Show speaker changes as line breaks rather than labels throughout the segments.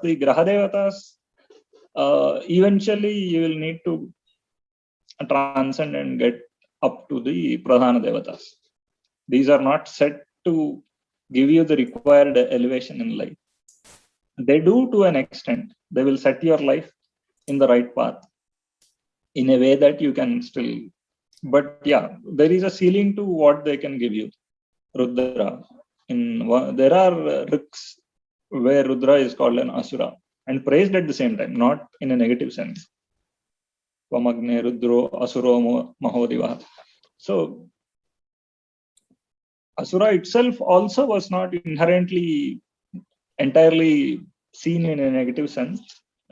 the Graha Devatas, eventually you will need to transcend and get up to the Pradhana Devatas. These are not set to give you the required elevation in life. They do to an extent. They will set your life in the right path in a way that you can still. But yeah, there is a ceiling to what they can give you. Rudra. There are riks where Rudra is called an asura and praised at the same time, not in a negative sense. Vamagne Rudro Asuro Mahodiva. So Asura itself also was not inherently entirely seen in a negative sense.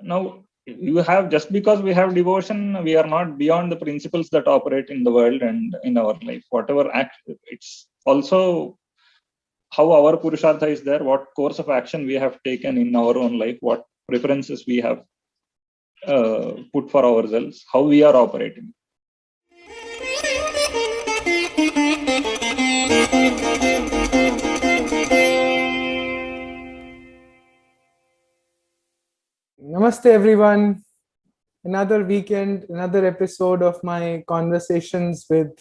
Now, you have, just because we have devotion, we are not beyond the principles that operate in the world and in our life. Whatever act, it's also how our Purushartha is there, what course of action we have taken in our own life, what preferences we have put for ourselves, how we are operating.
Namaste everyone. Another weekend, another episode of my conversations with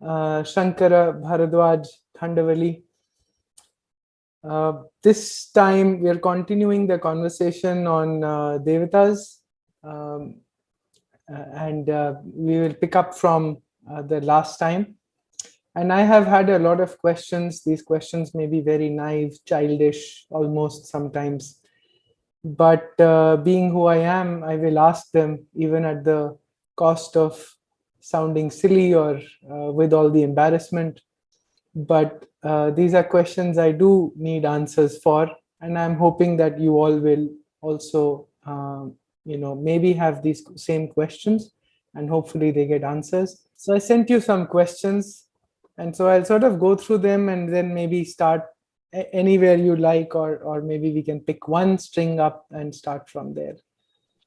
Shankara Bharadwaj Khandavalli. This time we are continuing the conversation on Devatas, and we will pick up from the last time. And I have had a lot of questions. These questions may be very naive, childish, almost sometimes. But being who I am, I will ask them even at the cost of sounding silly or with all the embarrassment. But these are questions I do need answers for, and I'm hoping that you all will also, maybe have these same questions, and hopefully they get answers. So I sent you some questions, and so I'll sort of go through them and then maybe start anywhere you like, or maybe we can pick one string up and start from there.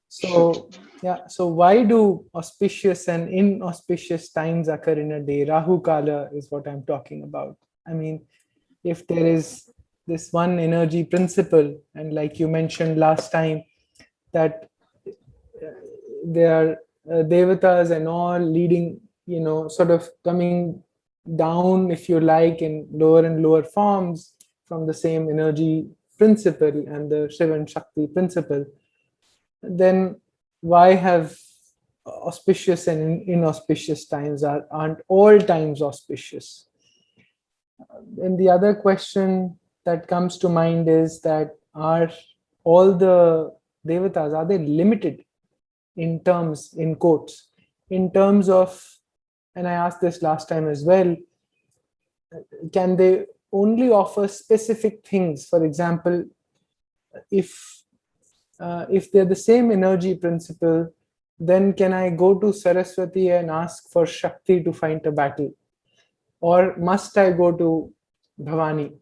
So yeah, so why do auspicious and inauspicious times occur in a day? Rahu Kala is what I'm talking about. I mean, if there is this one energy principle, and like you mentioned last time, that there are devatas and all leading, sort of coming down, if you like, in lower and lower forms from the same energy principle and the Shiva and Shakti principle, then why have auspicious and inauspicious times aren't all times auspicious? And the other question that comes to mind is that are all the devatas, are they limited in terms, in quotes, in terms of, and I asked this last time as well, can they only offer specific things? For example, if they're the same energy principle, then can I go to Saraswati and ask for Shakti to fight a battle? Or must I go to Bhavani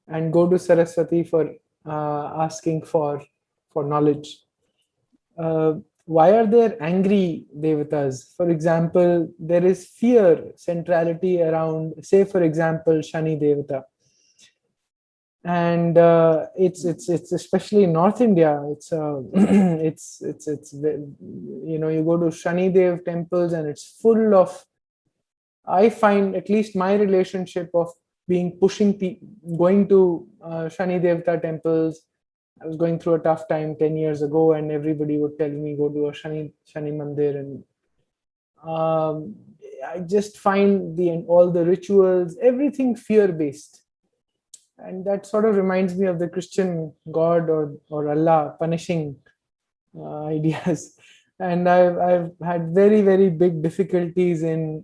and go to Saraswati for asking for knowledge? Why are there angry devatas? For example, there is fear centrality around, say for example, Shani Devata. And it's especially in North India. It's you go to Shani Dev temples and it's full of, I find at least my relationship of going to Shani Devata temples. I was going through a tough time 10 years ago, and everybody would tell me go to a Shani Mandir, and I just find all the rituals, everything fear-based. And that sort of reminds me of the Christian God or Allah punishing ideas. And I've had very, very big difficulties in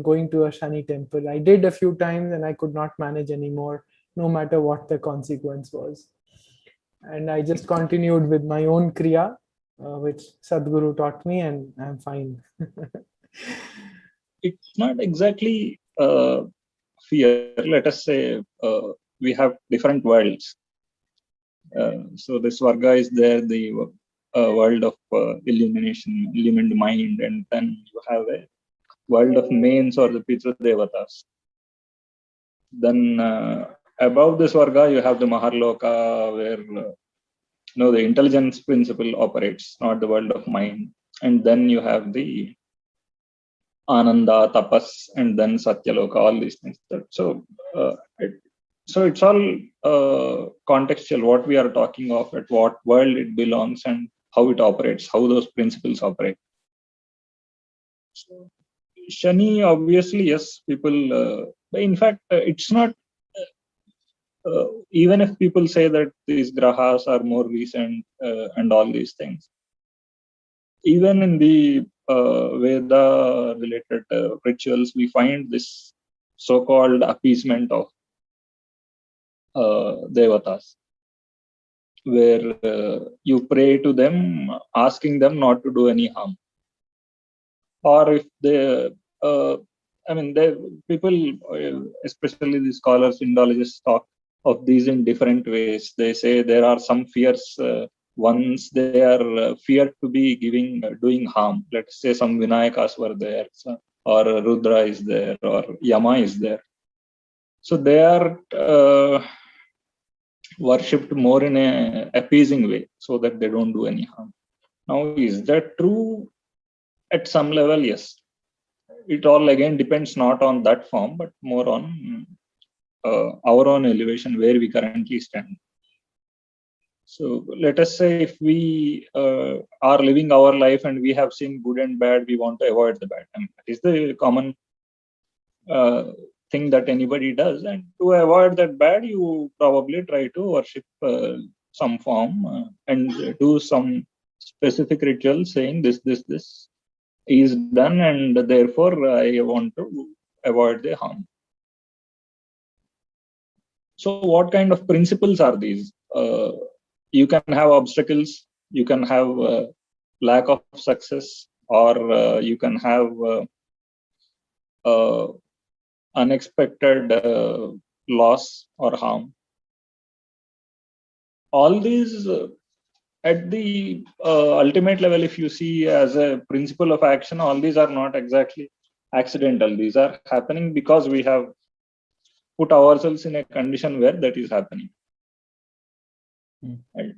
going to a Shani temple. I did a few times and I could not manage anymore, no matter what the consequence was. And I just continued with my own kriya, which Sadhguru taught me, and I'm fine.
It's not exactly fear. Let us say we have different worlds. So the Swarga is there, the world of illumination, illumined mind, and then you have a world of mains or the Pitra Devatas. Then above the Swarga, you have the Maharloka, where the intelligence principle operates, not the world of mind. And then you have the Ananda, Tapas, and then Satyaloka, all these things. So, it's all contextual, what we are talking of, at what world it belongs, and how it operates, how those principles operate. So, Shani, obviously, yes, people, in fact, it's not, even if people say that these grahas are more recent and all these things, even in the Veda related rituals, we find this so-called appeasement of Devatas, where you pray to them, asking them not to do any harm. Or if they, people, especially the scholars, Indologists, talk of these in different ways. They say there are some fierce ones, they are feared to be doing harm. Let's say some Vinayakas were there, or Rudra is there, or Yama is there. So they are worshipped more in a appeasing way, so that they don't do any harm. Now, is that true? At some level, yes. It all again depends not on that form, but more on our own elevation, where we currently stand. So let us say if we are living our life and we have seen good and bad, we want to avoid the bad. And that is the common thing that anybody does. And to avoid that bad, you probably try to worship some form and do some specific ritual saying this is done, and therefore I want to avoid the harm. So what kind of principles are these? You can have obstacles, you can have lack of success, or you can have unexpected loss or harm. All these at the ultimate level, if you see as a principle of action, all these are not exactly accidental. These are happening because we have put ourselves in a condition where that is happening. And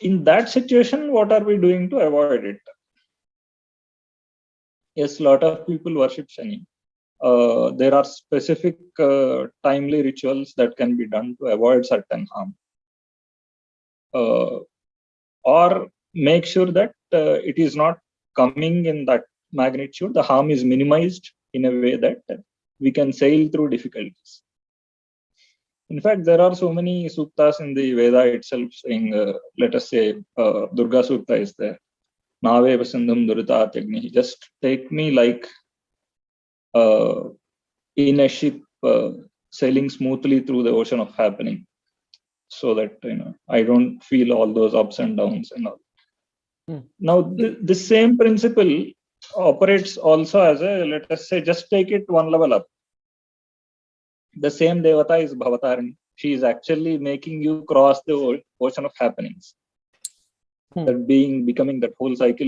in that situation, what are we doing to avoid it? Yes, a lot of people worship Shani. There are specific timely rituals that can be done to avoid certain harm. Or make sure that it is not coming in that magnitude. The harm is minimized in a way that we can sail through difficulties. In fact, there are so many suktas in the Veda itself saying, let us say, Durga Sukta is there. Nave vasandham durita yagni. Just take me like in a ship sailing smoothly through the ocean of happening, so that I don't feel all those ups and downs and all. Now, the same principle operates also as a, let us say, just take it one level up. The same Devata is Bhavatarini. She is actually making you cross the ocean of happenings. That becoming that whole cycle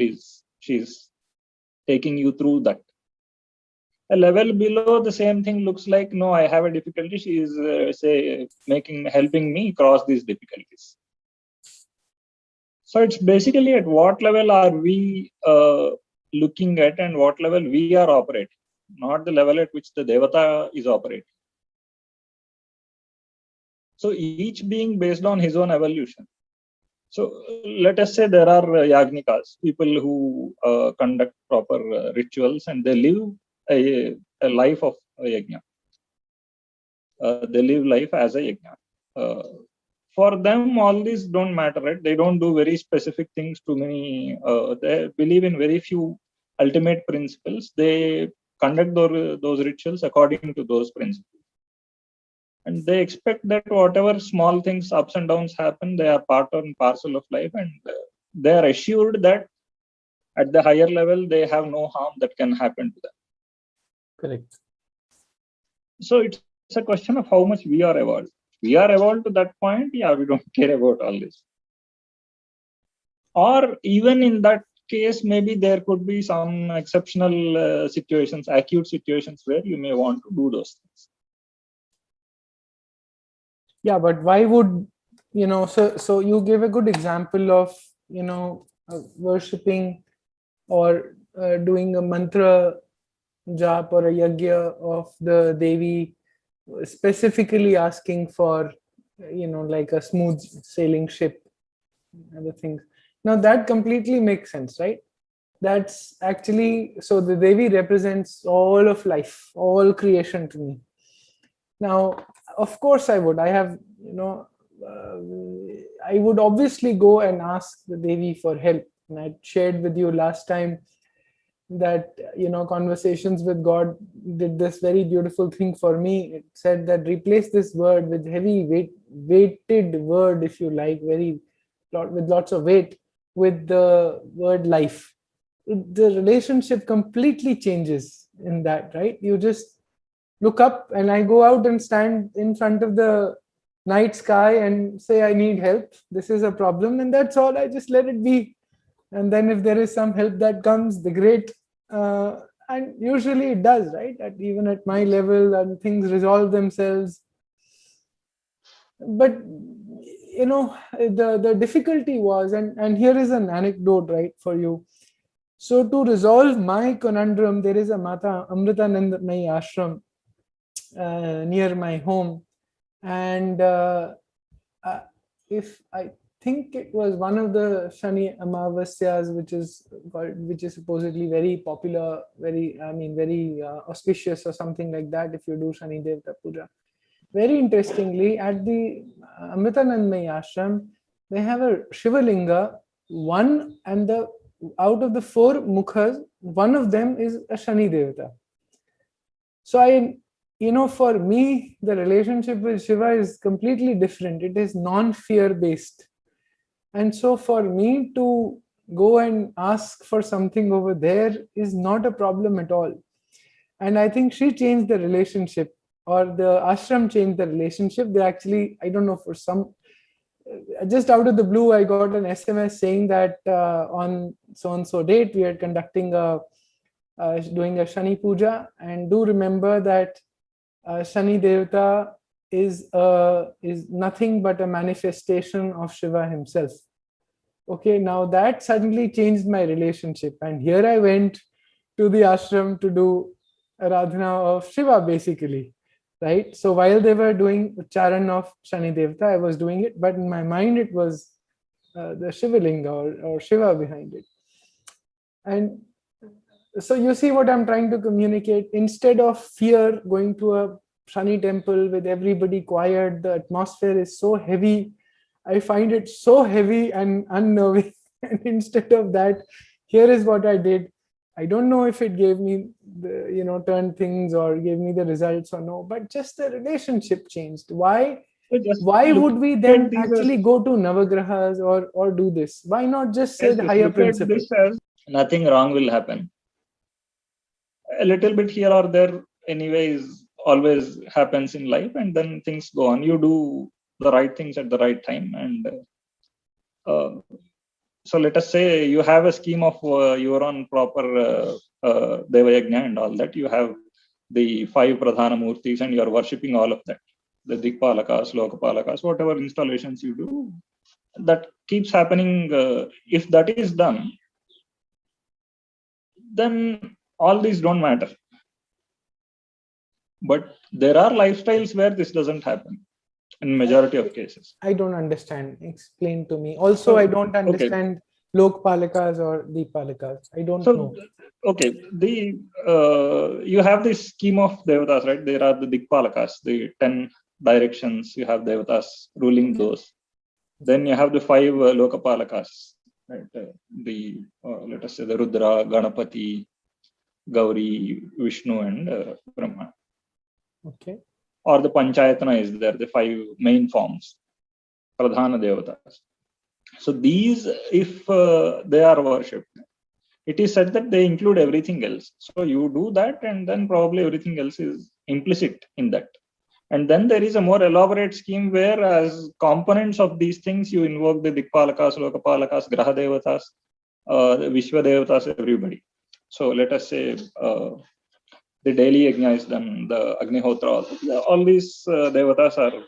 she's taking you through that. A level below, the same thing looks like, no, I have a difficulty. She is, helping me cross these difficulties. So it's basically at what level are we looking at, and what level we are operating, not the level at which the Devata is operating. So each being based on his own evolution. So let us say there are yagnikas, people who conduct proper rituals, and they live a life of a yajna. They live life as a yajna. For them, all these don't matter, right? They don't do very specific things to many. They believe in very few ultimate principles. They conduct those rituals according to those principles. And they expect that whatever small things, ups and downs happen, they are part and parcel of life. And they are assured that at the higher level, they have no harm that can happen to them.
Correct.
So it's a question of how much we are evolved. We are evolved to that point, yeah, we don't care about all this. Or even in that case, maybe there could be some exceptional situations, acute situations where you may want to do those things.
Yeah, but why would so you gave a good example of, worshipping or doing a mantra jap or a yagya of the Devi, specifically asking for, like a smooth sailing ship, other things. Now that completely makes sense, right? That's actually, so the Devi represents all of life, all creation to me. Now, of course, I have, I would obviously go and ask the Devi for help. And I shared with you last time that, Conversations with God did this very beautiful thing for me. It said that replace this word with weighted word, if you like, with lots of weight, with the word life. The relationship completely changes in that, right? You just look up, and I go out and stand in front of the night sky and say, I need help. This is a problem. And that's all. I just let it be. And then if there is some help that comes, the great. And usually it does, right? Even at my level, and things resolve themselves. But the difficulty was, and here is an anecdote, right, for you. So to resolve my conundrum, there is a Mata Amritanandamayi ashram near my home, and if I think it was one of the Shani Amavasyas, which is supposedly very popular, very auspicious or something like that, if you do Shani Devata Puja. Very interestingly, at the Amritanandamayi ashram, they have a Shivalinga, one, and out of the 4 mukhas, one of them is a Shani Devata. So for me, the relationship with Shiva is completely different. It is non-fear based. And so for me to go and ask for something over there is not a problem at all. And I think she changed the relationship, or the ashram changed the relationship. They actually, I don't know, for some, just out of the blue, I got an SMS saying that on so-and-so date, we are conducting doing a Shani Puja. And do remember that Shani Devata is nothing but a manifestation of Shiva himself. Okay, now that suddenly changed my relationship. And here I went to the ashram to do Aradhana of Shiva, basically. Right? So while they were doing Charan of Shani Devata, I was doing it, but in my mind it was the Shivalinga or Shiva behind it. And so you see what I'm trying to communicate. Instead of fear, going to a Shani temple with everybody quiet, the atmosphere is so heavy. I find it so heavy and unnerving. And instead of that, here is what I did. I don't know if it gave me turned things or gave me the results or no, but just the relationship changed. Why would we then actually go to Navagrahas or do this? Why not just say the higher principle?
This as nothing wrong will happen. A little bit here or there anyways always happens in life, and then things go on. You do the right things at the right time. And so let us say you have a scheme of your own proper Deva Yajna and all that. You have the 5 Pradhana Murtis and you are worshipping all of that. The Dikpalakas, Lokapalakas, whatever installations you do, that keeps happening. If that is done, then all these don't matter. But there are lifestyles where this doesn't happen in majority of cases.
I don't understand. Explain to me. Also, I don't understand Lokpalakas or Deepalakas. I don't know.
Okay, you have this scheme of Devatas, right? There are the Dikpalakas, the 10 directions. You have Devatas ruling those. Then you have the 5 Lokapalakas, right? Let us say the Rudra, Ganapati, Gauri, Vishnu, and Brahma.
Okay.
Or the Panchayatana is there, the 5 main forms, Pradhana Devatas. So these, if they are worshipped, it is said that they include everything else. So you do that, and then probably everything else is implicit in that. And then there is a more elaborate scheme where, as components of these things, you invoke the Dikpalakas, Lokapalakas, Graha Devatas, the Vishwa Devatas, everybody. So let us say the daily yajna is done, the Agnihotra, all these Devatas are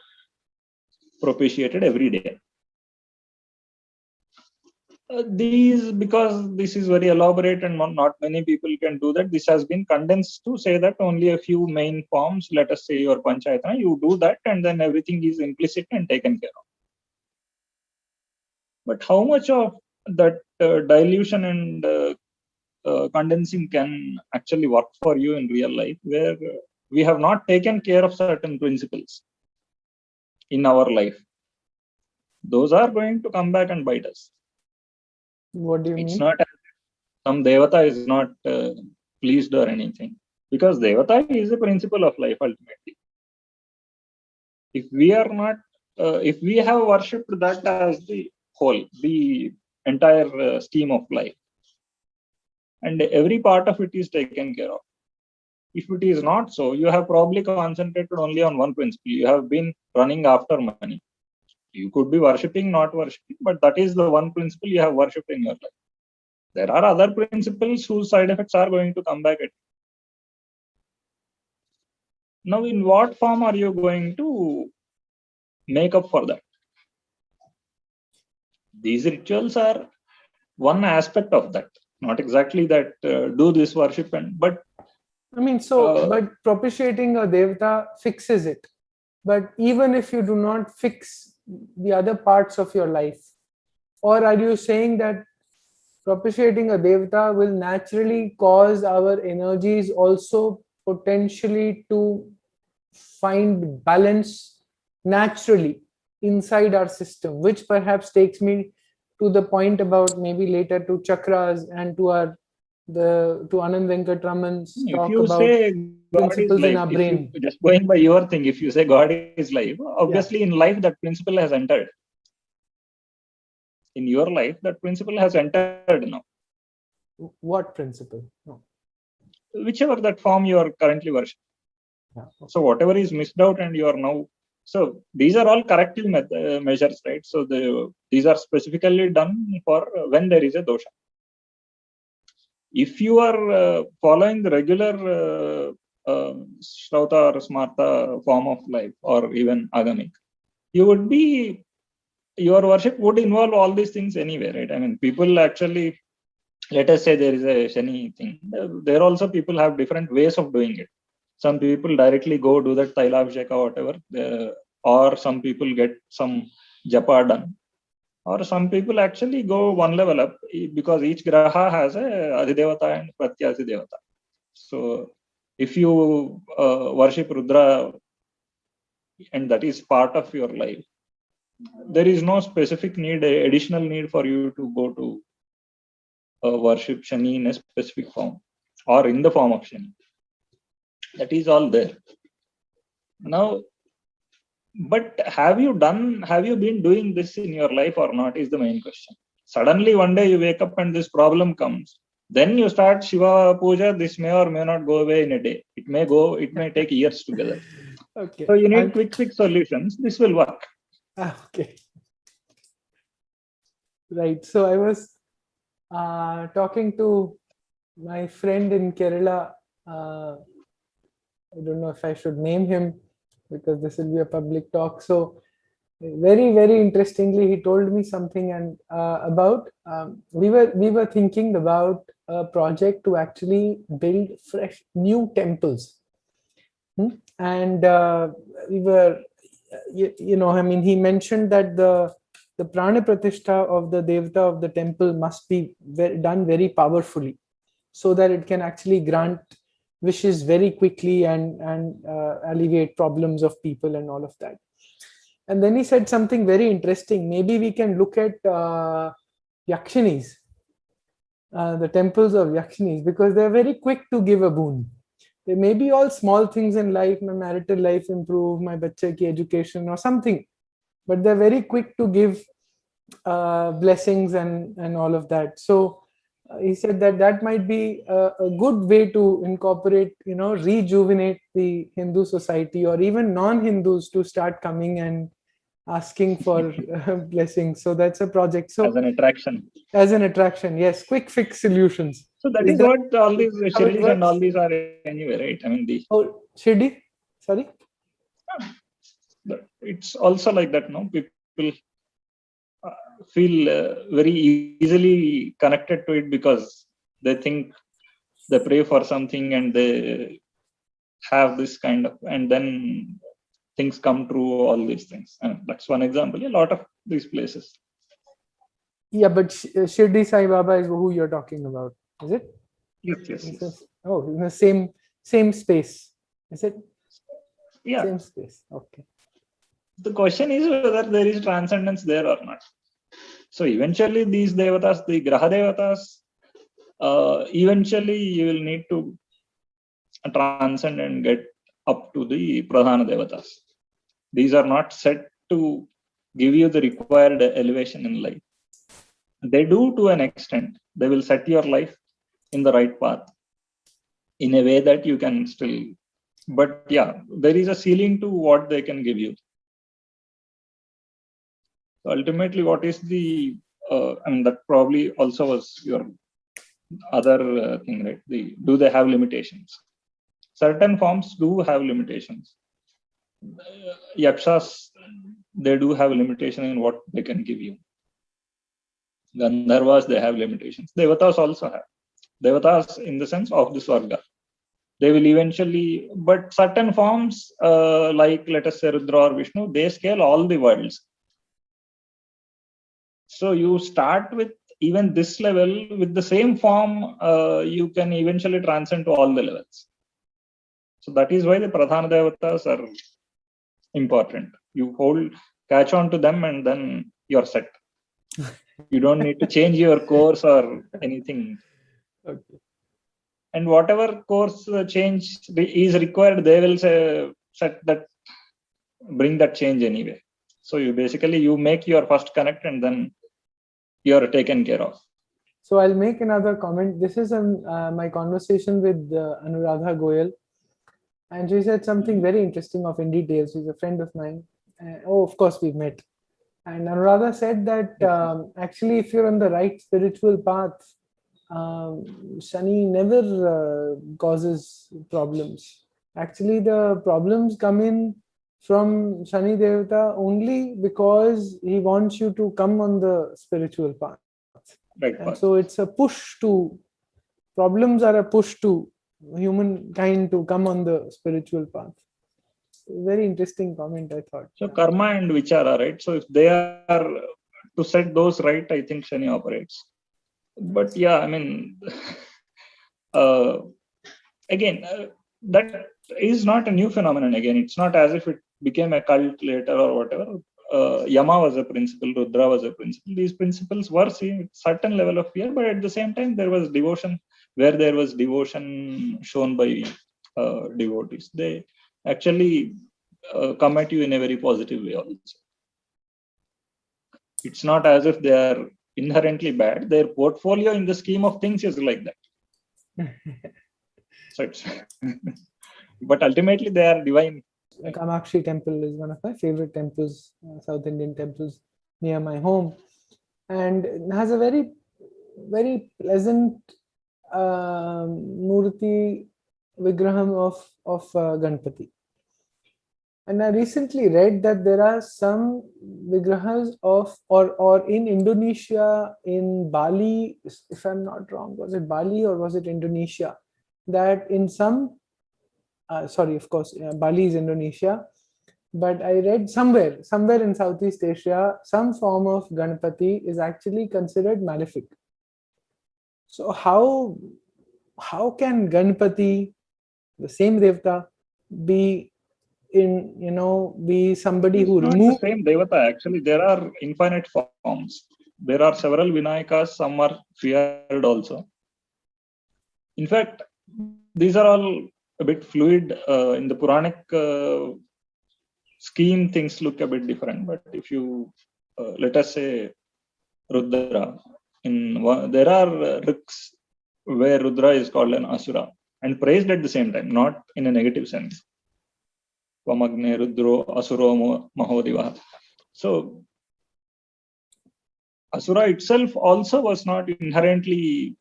propitiated every day. Because this is very elaborate and not many people can do that, this has been condensed to say that only a few main forms, let us say your panchayatana, you do that and then everything is implicit and taken care of. But how much of that dilution and condensing can actually work for you in real life, where we have not taken care of certain principles in our life? Those are going to come back and bite us.
What do you mean?
It's not some devata is not pleased or anything, because devata is a principle of life ultimately. If we are not, if we have worshipped that as the whole, the entire scheme of life, and every part of it is taken care of. If it is not so, you have probably concentrated only on one principle. You have been running after money. You could be worshipping, not worshipping, but that is the one principle you have worshipped in your life. There are other principles whose side effects are going to come back at you. Now, in what form are you going to make up for that? These rituals are one aspect of that. Not exactly that do this worship, but
I mean, but propitiating a devata fixes it. But even if you do not fix the other parts of your life, or are you saying that propitiating a devata will naturally cause our energies also potentially to find balance naturally inside our system, which perhaps takes me to the point about maybe later to chakras and to Anand Venkatraman's talk about principles in our brain.
Just going by your thing, if you say God is life, obviously in life that principle has entered. In your life, that principle has entered now.
What principle? No.
Whichever that form you are currently worshipping. Yeah. So whatever is missed out and you are now, so these are all corrective measures, right? So these are specifically done for when there is a dosha. If you are following the regular Shrauta or Smarta form of life, or even Agamic, your worship would involve all these things anyway, right? I mean, people actually, let us say there is a Shani thing. There also people have different ways of doing it. Some people directly go do that Tailabhisheka or whatever, or some people get some japa done. Or some people actually go one level up, because each graha has a Adhidevata and Pratyadhidevata. So if you worship Rudra and that is part of your life, there is no specific need, additional need for you to go to worship Shani in a specific form or in the form of Shani. That is all there. Now, but have you been doing this in your life or not is the main question. Suddenly one day you wake up and this problem comes. Then you start Shiva Puja, this may or may not go away in a day. It may take years together.
Okay.
So you need quick solutions. This will work.
Okay. Right. So I was talking to my friend in Kerala. I don't know if I should name him, because this will be a public talk. So very, very interestingly, he told me something and about we were thinking about a project to actually build fresh new temples. And we were, I mean, he mentioned that the prana pratishtha of the devata of the temple must be done very powerfully, so that it can actually grant wishes very quickly and alleviate problems of people and all of that. And then he said something very interesting. Maybe we can look at Yakshinis, the temples of Yakshinis, because they're very quick to give a boon. They may be all small things in life, my marital life improve, my bachche ki education or something, but they're very quick to give blessings and all of that. So he said that might be a good way to incorporate, rejuvenate the Hindu society, or even non-Hindus to start coming and asking for blessings. So that's a project. So
as an attraction,
yes, quick fix solutions.
So that is what all these Shirdis and all these are anyway, right? I mean,
Shirdi, sorry.
It's also like that, no? People feel very easily connected to it because they think they pray for something and they have this kind of, and then things come true, all these things. And that's one example. A lot of these places.
Yeah, but Shirdi Sai Baba is who you're talking about, is it?
Yes.
Oh, in the same space, is it?
Yeah.
Same space. Okay.
The question is whether there is transcendence there or not. So eventually these devatas, the graha devatas, eventually you will need to transcend and get up to the pradhana devatas. These are not set to give you the required elevation in life. They do to an extent. They will set your life in the right path in a way that you can still, but yeah, there is a ceiling to what they can give you. So ultimately, what is the, that probably also was your other thing, right? Do they have limitations? Certain forms do have limitations. Yakshas, they do have limitation in what they can give you. Gandharvas, they have limitations. Devatas also have. Devatas in the sense of the Swarga. They will eventually, but certain forms, like let us say Rudra or Vishnu, they scale all the worlds. So you start with even this level, with the same form, you can eventually transcend to all the levels. So that is why the Pradhana Devatas are important. You catch on to them and then you're set. You don't need to change your course or anything.
Okay.
And whatever course change is required, they will bring that change anyway. So you make your first connect and then you're taken care of.
So I'll make another comment. This is my conversation with Anuradha Goyal, and she said something very interesting of in detail. She's a friend of mine. Of course, we've met. And Anuradha said that actually, if you're on the right spiritual path, Shani never causes problems. Actually, the problems come in from Shani Devata only because he wants you to come on the spiritual path.
Right.
And so it's a push to, problems are a push to humankind to come on the spiritual path. Very interesting comment, I thought.
So karma and vichara, right? So if they are to set those right, I think Shani operates. But yeah, again, that is not a new phenomenon. Again, it's not as if it became a cult later or whatever. Yama was a principle, Rudra was a principle. These principles were seen with certain level of fear, but at the same time, there was devotion. Where there was devotion shown by devotees, they actually come at you in a very positive way also. It's not as if they are inherently bad. Their portfolio in the scheme of things is like that. So but ultimately they are divine.
Kamakshi temple is one of my favorite temples, South Indian temples near my home, and it has a very, very pleasant murti vigraham of Ganpati. And I recently read that there are some vigrahas of, or in Indonesia, in Bali, if I'm not wrong, was it Bali or was it Indonesia? That in some, of course, Bali is Indonesia, but I read somewhere in Southeast Asia, some form of Ganpati is actually considered malefic. So how can Ganpati, the same Devata, be somebody who removes?
The same Devata, actually, there are infinite forms. There are several Vinayakas, some are feared also. In fact, these are all a bit fluid. In the Puranic scheme, things look a bit different. But if you, let us say, Rudra, there are riks where Rudra is called an Asura and praised at the same time, not in a negative sense. Vamagne Rudro Asuro Mahodiva. So Asura itself also was not inherently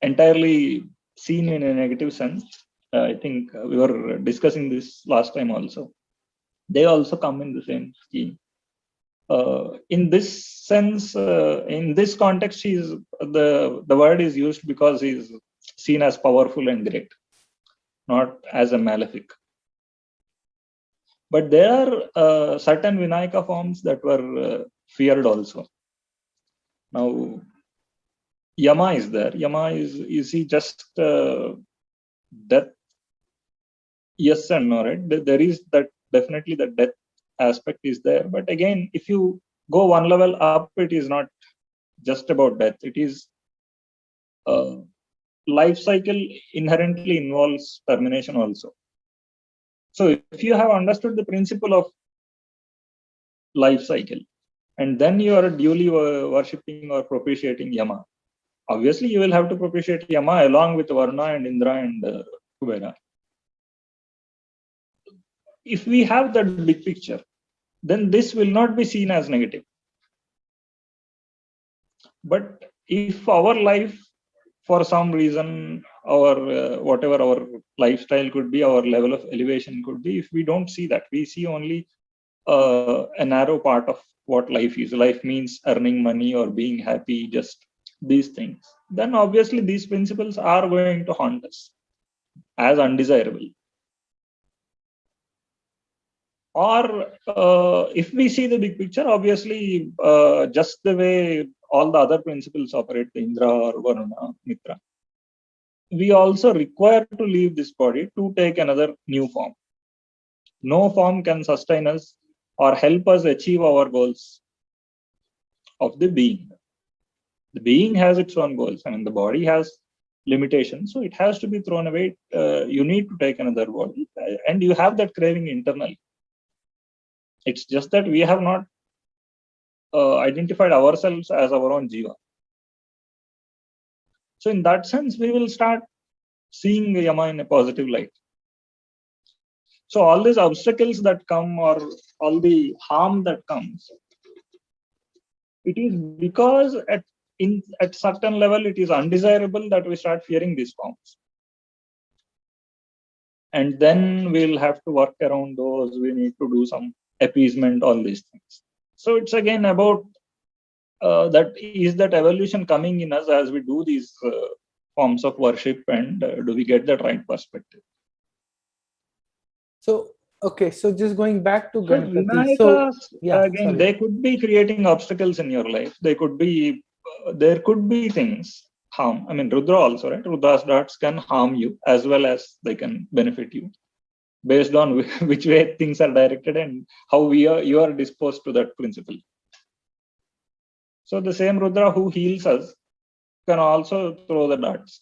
entirely seen in a negative sense. I think we were discussing this last time also. They also come in the same scheme. In this sense, in this context, the word is used because he is seen as powerful and great, not as a malefic. But there are certain Vinayaka forms that were feared also. Now, Yama is there. Yama is he just death? Yes and no, right? There is that, definitely the death aspect is there. But again, if you go one level up, it is not just about death. It is life cycle inherently involves termination also. So if you have understood the principle of life cycle, and then you are duly worshipping or propitiating Yama, obviously you will have to propitiate Yama along with Varna and Indra and Kubera. If we have that big picture, then this will not be seen as negative. But if our life, for some reason, our whatever our lifestyle could be, our level of elevation could be, if we don't see that, we see only a narrow part of what life is. Life means earning money or being happy, just these things. Then obviously these principles are going to haunt us as undesirable. Or if we see the big picture, obviously just the way all the other principles operate, the Indra or Varuna, Mitra, we also require to leave this body to take another new form. No form can sustain us or help us achieve our goals of the being. The being has its own goals. I mean, the body has limitations, so it has to be thrown away. You need to take another body, and you have that craving internally. It's just that we have not identified ourselves as our own jiva. So in that sense, we will start seeing Yama in a positive light. So all these obstacles that come, or all the harm that comes, it is because at certain level it is undesirable that we start fearing these forms. And then we'll have to work around those. We need to do some appeasement, all these things. So it's again about that is that evolution coming in us as we do these forms of worship, and do we get that right perspective?
So, okay, so just going back to
So
Ganpati.
Vinayakas,
Yeah,
again,
sorry.
they could be creating obstacles in your life. They could be, there could be things, harm. I mean, Rudra also, right? Rudra's darts can harm you as well as they can benefit you, based on which way things are directed and how you are disposed to that principle. So the same Rudra who heals us can also throw the darts.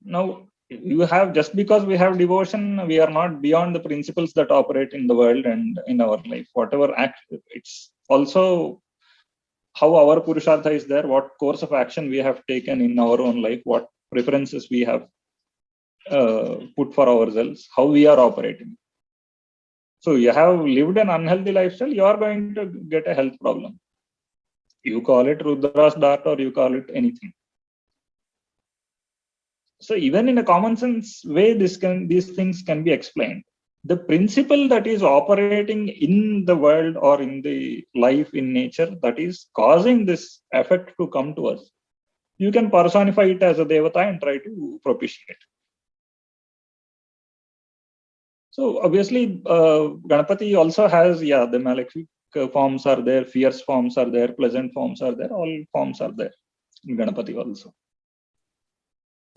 Now, you have, just because we have devotion, we are not beyond the principles that operate in the world and in our life. Whatever act, it's also how our Purushartha is there, what course of action we have taken in our own life, what preferences we have put for ourselves, how we are operating. So you have lived an unhealthy lifestyle, you are going to get a health problem. You call it Rudra's dart or you call it anything. So even in a common sense way, these things can be explained. The principle that is operating in the world or in the life in nature that is causing this effect to come to us, you can personify it as a Devata and try to propitiate. So obviously, Ganapati also has, the malefic forms are there, fierce forms are there, pleasant forms are there, all forms are there in Ganapati also.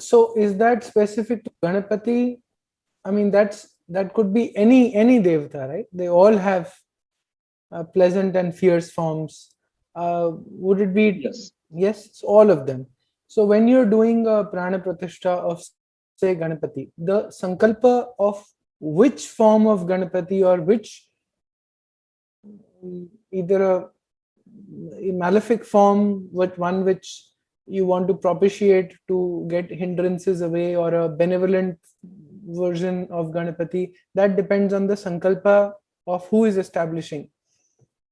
So is that specific to Ganapati? I mean, that could be any Devata, right? They all have pleasant and fierce forms. Would it be?
Yes.
Yes, all of them. So when you're doing a prana pratishtha of, say, Ganapati, the sankalpa of which form of Ganapati, or which, either a malefic form, but one which you want to propitiate to get hindrances away, or a benevolent version of Ganapati, that depends on the sankalpa of who is establishing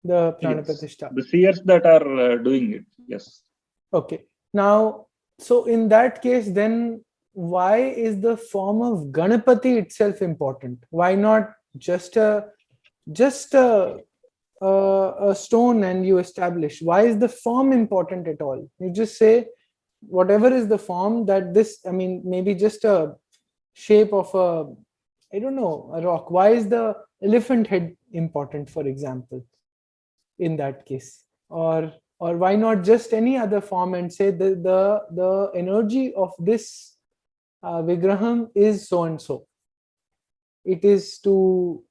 the prana pratishtha.
The seers that are doing it, yes.
Okay. Now, so in that case, then why is the form of Ganapati itself important? Why not just a stone and you establish? Why is the form important at all? You just say whatever is the form that this, I mean, maybe just a shape of a, I don't know, a rock. Why is the elephant head important, for example, in that case? Or why not just any other form and say the energy of this Vigraham is so and so. It is to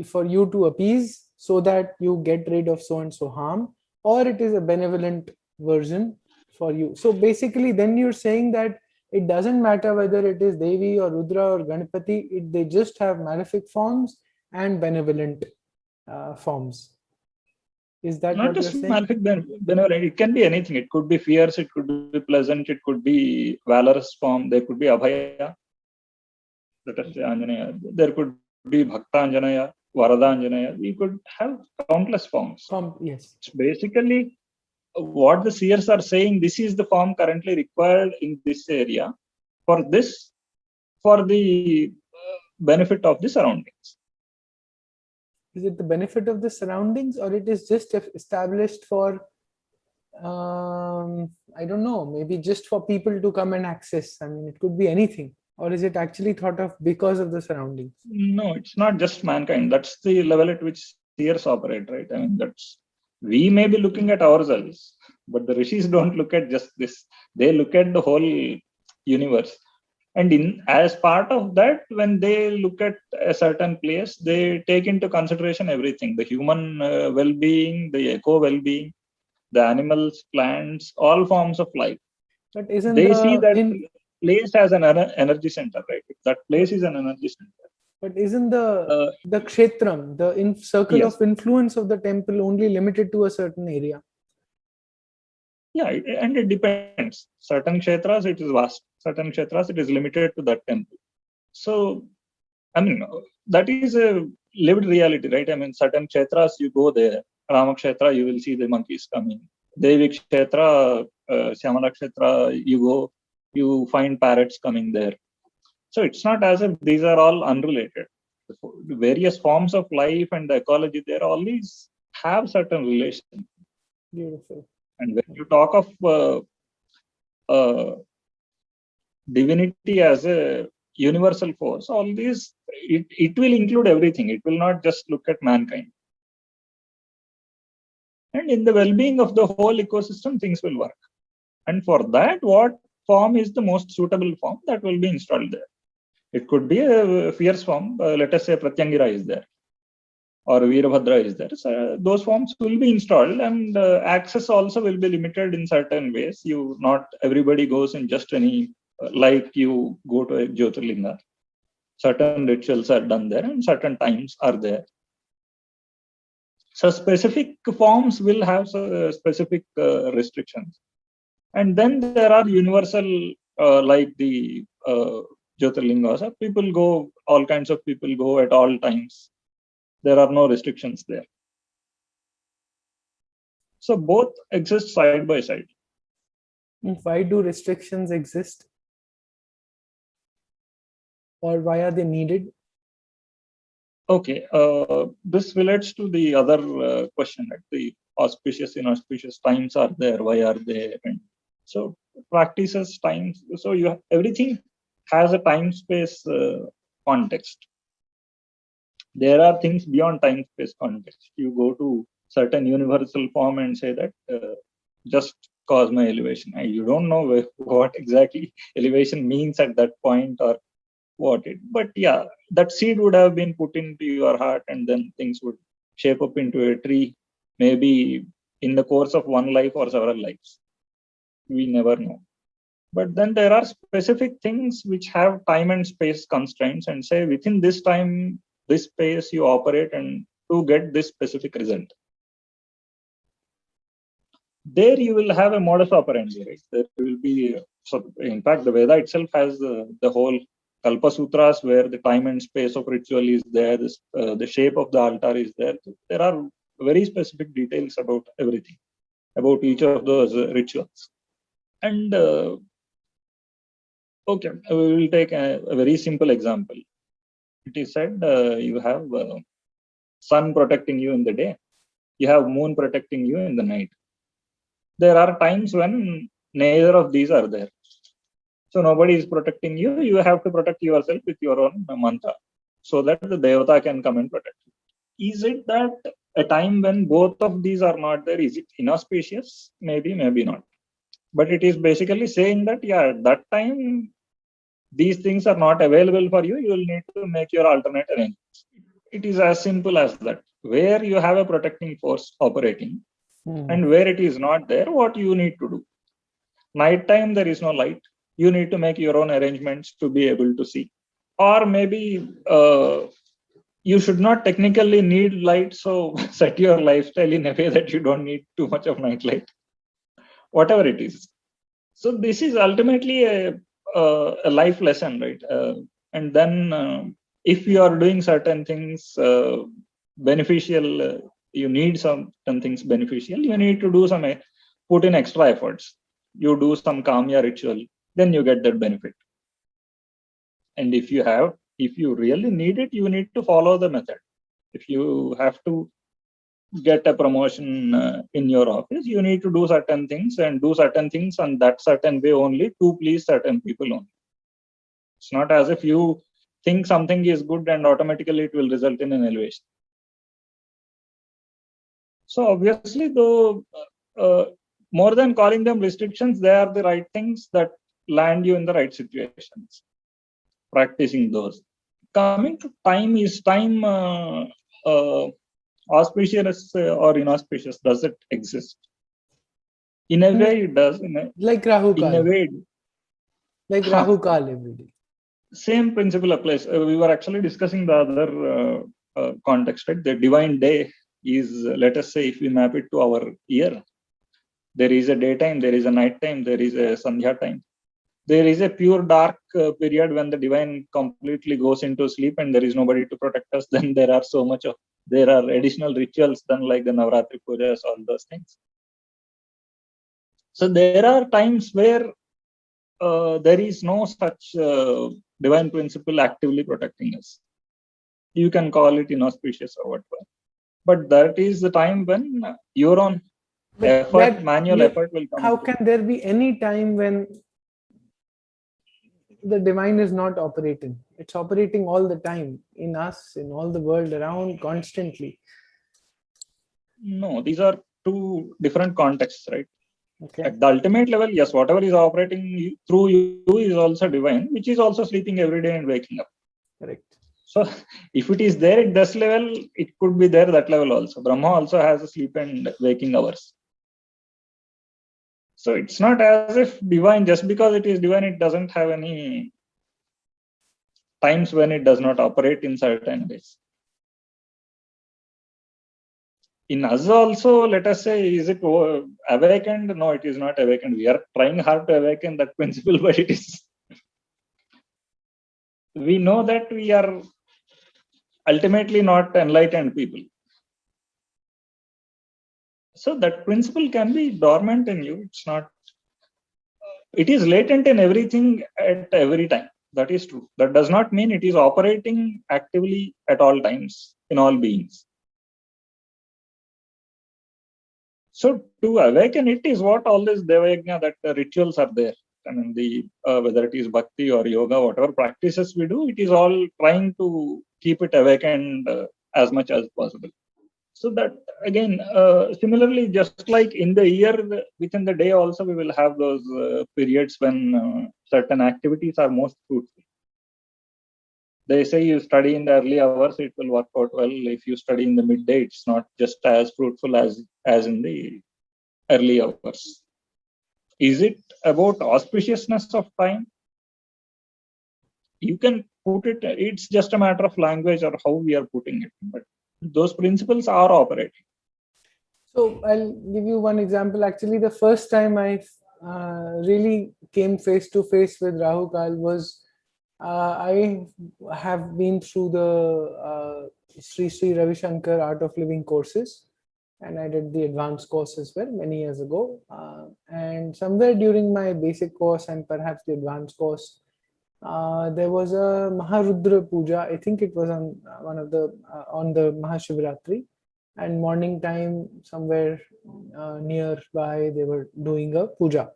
for you to appease so that you get rid of so and so harm, or it is a benevolent version for you. So basically, then you're saying that it doesn't matter whether it is Devi or Rudra or Ganapati, they just have malefic forms and benevolent forms. Is that
Not
what you're
just
saying?
malefic, benevolent. It can be anything. It could be fierce, it could be pleasant, it could be valorous form. There could be Abhaya, let us say Anjanaya. There could be Bhakta Anjanaya, Varada Anjanaya. We could have countless forms.
Yes.
It's basically what the seers are saying. This is the form currently required in this area for this, for the benefit of the surroundings.
Is it the benefit of the surroundings, or it is just established for I don't know, maybe just for people to come and access? I mean, it could be anything. Or is it actually thought of because of the surroundings?
No, it's not just mankind. That's the level at which seers operate, right? I mean, we may be looking at ourselves, but the rishis don't look at just this. They look at the whole universe. And as part of that, when they look at a certain place, they take into consideration everything: the human well-being, the eco well-being, the animals, plants, all forms of life.
But isn't
They see that
in
place as an energy center, right? That place is an energy center.
But isn't the kshetram, the circle
Yes.
of influence of the temple, only limited to a certain area?
Yeah, and it depends. Certain kshetras, it is vast. Certain kshetras, it is limited to that temple. So, I mean, that is a lived reality, right? I mean, certain kshetras, you go there. Rama Kshetra, you will see the monkeys coming. Devi Kshetra, Syamala Kshetra, you go, you find parrots coming there. So it's not as if these are all unrelated. The various forms of life and the ecology there always have certain relation.
Beautiful.
And when you talk of divinity as a universal force, all these, it will include everything. It will not just look at mankind. And in the well-being of the whole ecosystem, things will work. And for that, what form is the most suitable form that will be installed there? It could be a fierce form. Let us say Pratyangira is there, or Veerabhadra is there. So those forms will be installed, and access also will be limited in certain ways. Not everybody goes in just any, like you go to a Jyotirlinga. Certain rituals are done there, and certain times are there. So specific forms will have specific restrictions. And then there are universal, like the Jyotirlingas. People go, all kinds of people go at all times. There are no restrictions there. So both exist side by side.
Why do restrictions exist? Or why are they needed?
Okay, this relates to the other question, right? The auspicious, inauspicious times are there. Why are they? And so practices, times. So everything has a time-space context. There are things beyond time-space context. You go to certain universal form and say that just cause my elevation. You don't know what exactly elevation means at that point, or but yeah, that seed would have been put into your heart, and then things would shape up into a tree, maybe in the course of one life or several lives. We never know. But then there are specific things which have time and space constraints, and say within this time, this space you operate, and to get this specific result. There you will have a modus operandi, right? There will be, so in fact, the Veda itself has the whole Kalpa Sutras, where the time and space of ritual is there, the shape of the altar is there. There are very specific details about everything, about each of those rituals. And Okay, we will take a very simple example. It is said you have sun protecting you in the day, you have moon protecting you in the night. There are times when neither of these are there. So nobody is protecting you. You have to protect yourself with your own mantra so that the Devata can come and protect you. Is it that a time when both of these are not there? Is it inauspicious? Maybe, maybe not. But it is basically saying that, yeah, at that time, these things are not available for you. You will need to make your alternate arrangements. It is as simple as that. Where you have a protecting force operating and where it is not there, what you need to do. Night time, there is no light. You need to make your own arrangements to be able to see. Or maybe you should not technically need light, so set your lifestyle in a way that you don't need too much of night light, whatever it is. So this is ultimately a life lesson, right? And then if you are doing certain things beneficial, you need certain things beneficial, you need to do some, put in extra efforts. You do some kamya ritual, then you get that benefit. And if you really need it, you need to follow the method. If you have to get a promotion in your office, you need to do certain things and do certain things on that certain way only to please certain people only. It's not as if you think something is good and automatically it will result in an elevation. So obviously, though, more than calling them restrictions, they are the right things that land you in the right situations. Practicing those. Coming to time, is time auspicious or inauspicious? Does it exist? In a way, it does.
Like Rahu
In a
Kal.
way,
Like Rahu Kal every day.
same principle applies. We were actually discussing the other context, right? The divine day is, let us say, if we map it to our year, there is a daytime, there is a night time, there is a sandhya time. There is a pure dark period when the divine completely goes into sleep and there is nobody to protect us. Then there are there are additional rituals done like the Navratri pujas, all those things. So there are times where there is no such divine principle actively protecting us. You can call it inauspicious or whatever. But that is the time when your own effort, manual effort will come.
How can there be any time when the divine is not operating? It's operating all the time in us, in all the world around, constantly.
No, these are two different contexts, right?
Okay.
At the ultimate level, yes, whatever is operating through you is also divine, which is also sleeping every day and waking up.
Correct.
So if it is there at this level, it could be there that level also. Brahma also has a sleep and waking hours. So it's not as if divine, just because it is divine, it doesn't have any times when it does not operate in certain ways. In us also, let us say, is it awakened? No, it is not awakened. We are trying hard to awaken that principle, but it is. We know that we are ultimately not enlightened people. So that principle can be dormant in you. It's not. It is latent in everything at every time. That is true. That does not mean it is operating actively at all times in all beings. So to awaken it is what all this Devayagna, that the rituals are there. I mean, whether it is bhakti or yoga, whatever practices we do, it is all trying to keep it awakened as much as possible. So that again, similarly, just like in the year, within the day also, we will have those periods when certain activities are most fruitful. They say you study in the early hours, it will work out well. If you study in the midday, it's not just as fruitful as in the early hours. Is it about auspiciousness of time? You can put it, it's just a matter of language or how we are putting it. But those principles are operating.
So I'll give you one example. Actually, the first time I really came face to face with Rahu Kal was I have been through the Sri Ravi Shankar Art of Living courses, and I did the advanced course as well many years ago. And somewhere during my basic course and perhaps the advanced course, there was a Maharudra Puja. I think it was on on the Mahashivratri, and morning time somewhere nearby they were doing a puja,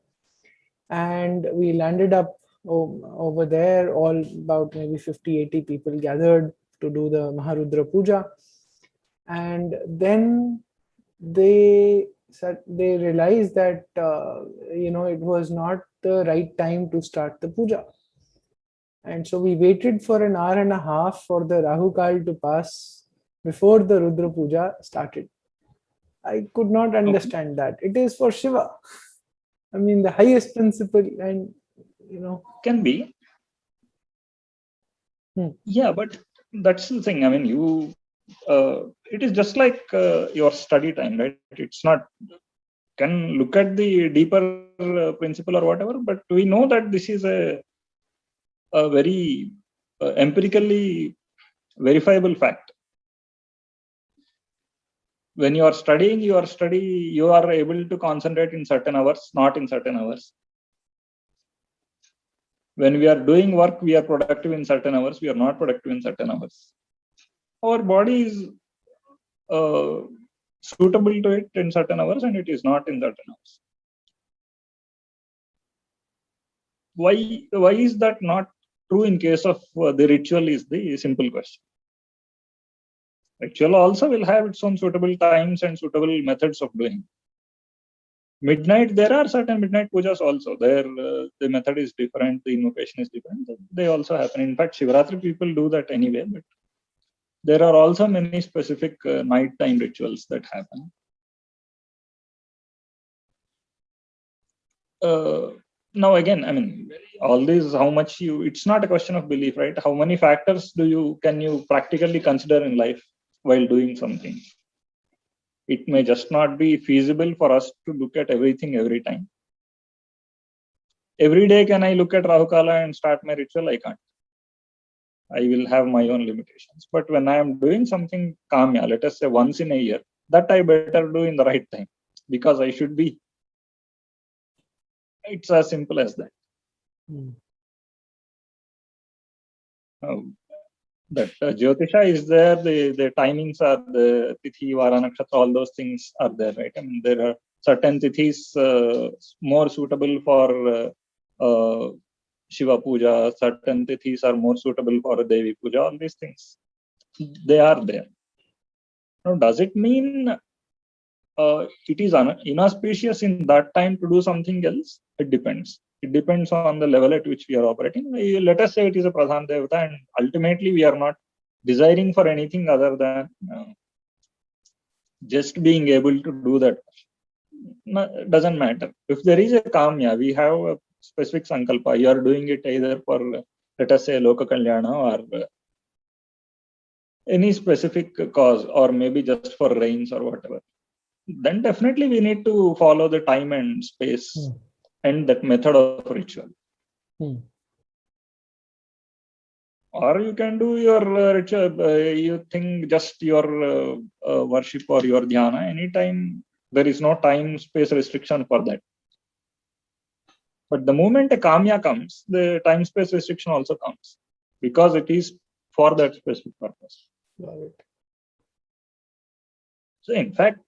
and we landed up over there. All about maybe 50-80 people gathered to do the Maharudra Puja, and then they realized that it was not the right time to start the puja, and so we waited for an hour and a half for the Rahu Kal to pass before the Rudra Puja started. I could not understand that. It is for Shiva. I mean, the highest principle, and
Can be. Yeah, but that's the thing. I mean, it is just like your study time, right? It's not, can look at the deeper principle or whatever, but we know that this is a very empirically verifiable fact. When you are studying, you are able to concentrate in certain hours, not in certain hours. When we are doing work, we are productive in certain hours, we are not productive in certain hours. Our body is suitable to it in certain hours and it is not in certain hours. Why is that not true in case of the ritual is the simple question. Ritual also will have its own suitable times and suitable methods of doing. Midnight, there are certain midnight pujas also. There, the method is different, the invocation is different. They also happen. In fact, Shivratri people do that anyway, but there are also many specific nighttime rituals that happen. Now again, I mean, all these, how much it's not a question of belief, right? How many factors can you practically consider in life while doing something? It may just not be feasible for us to look at everything every time. Every day, can I look at Rahu Kala and start my ritual? I can't. I will have my own limitations. But when I am doing something kamya, let us say once in a year, that I better do in the right time, because I should be. It's as simple as that. That Jyotisha is there, the timings are, the Tithi, Vara, Nakshatra, all those things are there, right? I mean, there are certain Tithis more suitable for Shiva Puja, certain Tithis are more suitable for Devi Puja, all these things, they are there. Now, does it mean it is inauspicious in that time to do something else? It depends. It depends on the level at which we are operating. Let us say it is a Pradhan Devata, and ultimately we are not desiring for anything other than just being able to do that. No, doesn't matter. If there is a kamya, we have a specific sankalpa. You are doing it either for, let us say, Loka Kalyana or any specific cause, or maybe just for rains or whatever. Then definitely we need to follow the time and space and that method of ritual. Or you can do your ritual, you think just your worship or your dhyana anytime. There is no time space restriction for that. But the moment a kamya comes, the time space restriction also comes, because it is for that specific purpose. So in fact,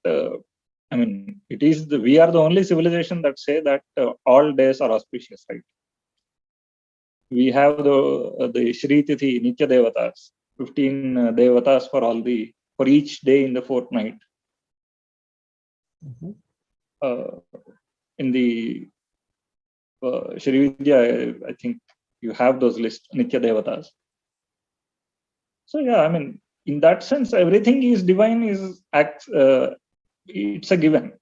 I mean, we are the only civilization that say that all days are auspicious, right? We have the Shri Tithi, Nitya Devatas, 15 Devatas for each day in the fortnight. In the Shri Vidya, I think you have those lists, Nitya Devatas. So yeah, I mean, in that sense, everything is divine, it's a given.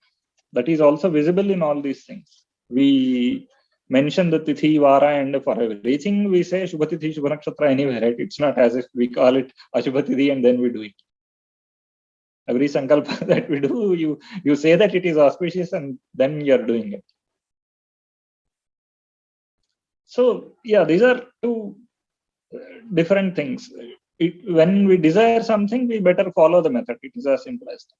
That is also visible in all these things. We mention the Tithi, Vara, and for everything we say Shubha Tithi, Shubha Nakshatra anyway, right? It's not as if we call it Ashubha Tithi and then we do it. Every sankalpa that we do, you say that it is auspicious and then you are doing it. So yeah, these are two different things. When we desire something, we better follow the method. It is as simple as that.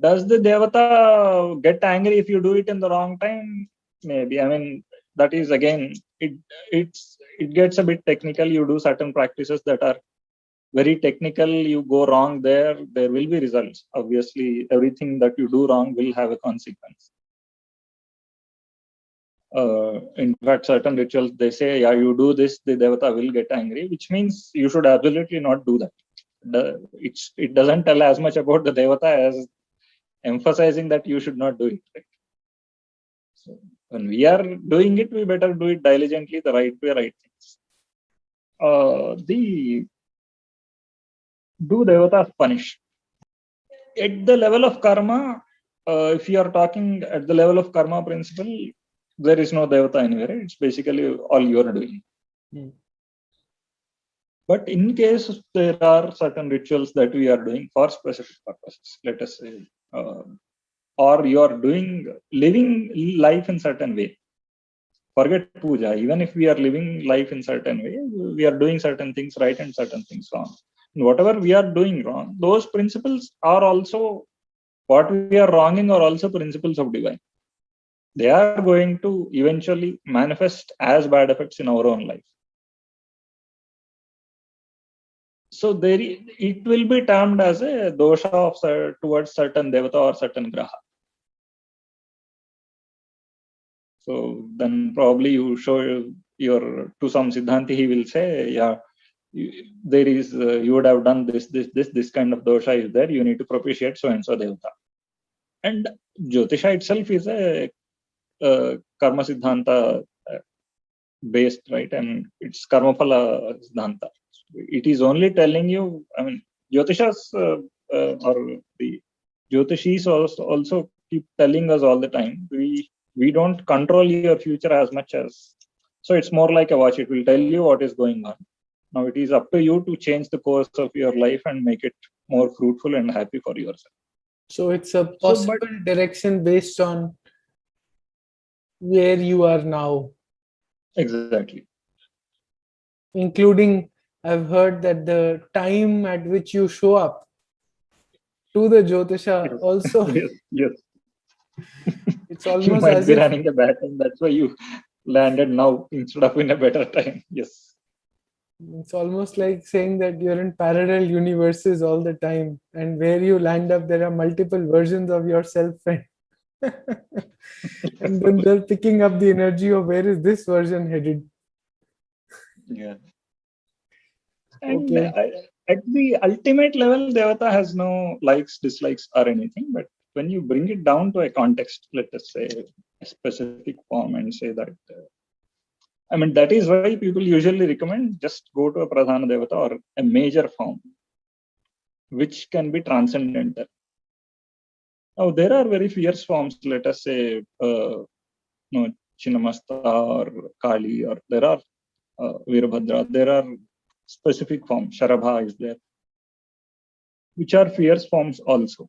Does the Devata get angry if you do it in the wrong time? Maybe. I mean, that is again, it gets a bit technical. You do certain practices that are very technical, you go wrong there will be results. Obviously, everything that you do wrong will have a consequence. In fact, certain rituals, they say, yeah, you do this, the Devata will get angry, which means you should absolutely not do that. It doesn't tell as much about the Devata as emphasizing that you should not do it. Right? So when we are doing it, we better do it diligently, the right way, right things. Do Devatas punish? At the level of karma, if you are talking at the level of karma principle, there is no Devata anywhere. It's basically all you are doing. But in case there are certain rituals that we are doing for specific purposes, let us say, or you are living life in certain way. Forget puja. Even if we are living life in certain way, we are doing certain things right and certain things wrong. And whatever we are doing wrong, those principles are also, what we are wronging are also principles of divine. They are going to eventually manifest as bad effects in our own life. So it will be termed as a dosha towards certain devata or certain graha. So then probably you show to some Siddhanti, he will say, yeah, there is, you would have done this kind of dosha is there, you need to propitiate so and so devata. And Jyotisha itself is a karma siddhanta based, right? And it's karma phala siddhanta. It is only telling you, I mean, Jyotishas or the Jyotishis also keep telling us all the time, we don't control your future as much as, so it's more like a watch. It will tell you what is going on. Now it is up to you to change the course of your life and make it more fruitful and happy for yourself.
So it's a possible direction based on where you are now.
Exactly.
Including, I've heard that the time at which you show up to the Jyotisha also.
Yes.
It's almost
you might
as
be
if
running a bad time. That's why you landed now instead of in a better time. Yes.
It's almost like saying that you're in parallel universes all the time, and where you land up, there are multiple versions of yourself, and then they're picking up the energy of where is this version headed.
Yeah. And at the ultimate level, Devata has no likes, dislikes, or anything. But when you bring it down to a context, let us say a specific form, and say that, I mean, that is why people usually recommend just go to a Pradhana Devata or a major form, which can be transcendental. Now, there are very fierce forms, let us say, Chinnamasta or Kali, or there are Veerabhadra, there are specific forms, Sharabha is there, which are fierce forms also.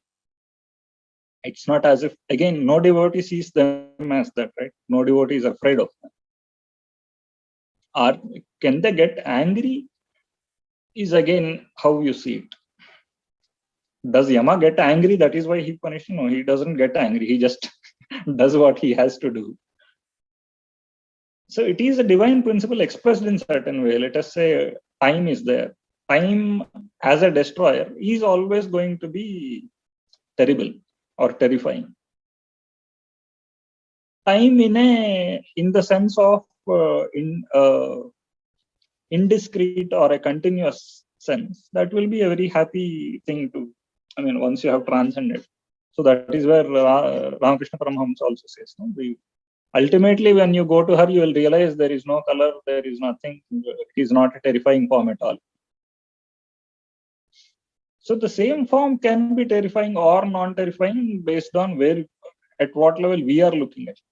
It's not as if, again, no devotee sees them as that, right? No devotee is afraid of them. Or can they get angry? Is again how you see it. Does Yama get angry? That is why he punishes? No, he doesn't get angry. He just does what he has to do. So it is a divine principle expressed in certain way. Let us say time is there. Time as a destroyer is always going to be terrible or terrifying. Time in the sense of indiscrete or a continuous sense, that will be a very happy thing to, I mean, once you have transcended. So that is where Ramakrishna Paramahamsa also says, no? Ultimately, when you go to her, you will realize there is no color, there is nothing, it is not a terrifying form at all. So the same form can be terrifying or non-terrifying based on at what level we are looking at it.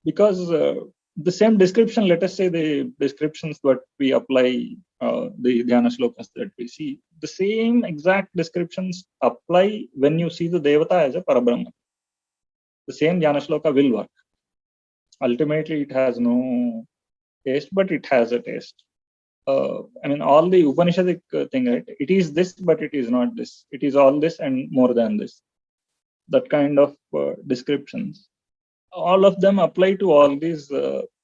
Because the same description, let us say the descriptions that we apply, the dhyana slokas that we see, the same exact descriptions apply when you see the Devata as a Parabrahman. The same dhyana sloka will work. Ultimately, it has no taste, but it has a taste. I mean, all the Upanishadic thing, right? It is this, but it is not this. It is all this and more than this. That kind of descriptions. All of them apply to all these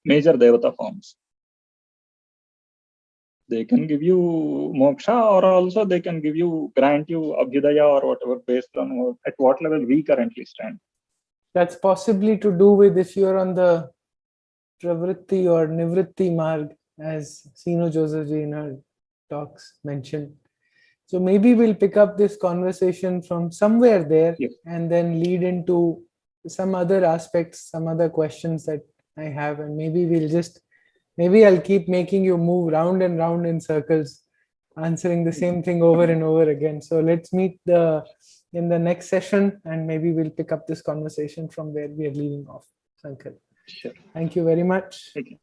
major Devata forms. They can give you moksha, or also they can grant you abhyudaya or whatever, based on at what level we currently stand.
That's possibly to do with if you're on the pravritti or nivritti marg, as Sino Josephji in her talks mentioned. So maybe we'll pick up this conversation from somewhere there,
Yes.
and then lead into some other aspects, some other questions that I have, and maybe I'll keep making you move round and round in circles, answering the same thing over and over again. So let's meet in the next session, and maybe we'll pick up this conversation from where we are leaving off. Shankar.
Sure.
Thank you very much.
Okay.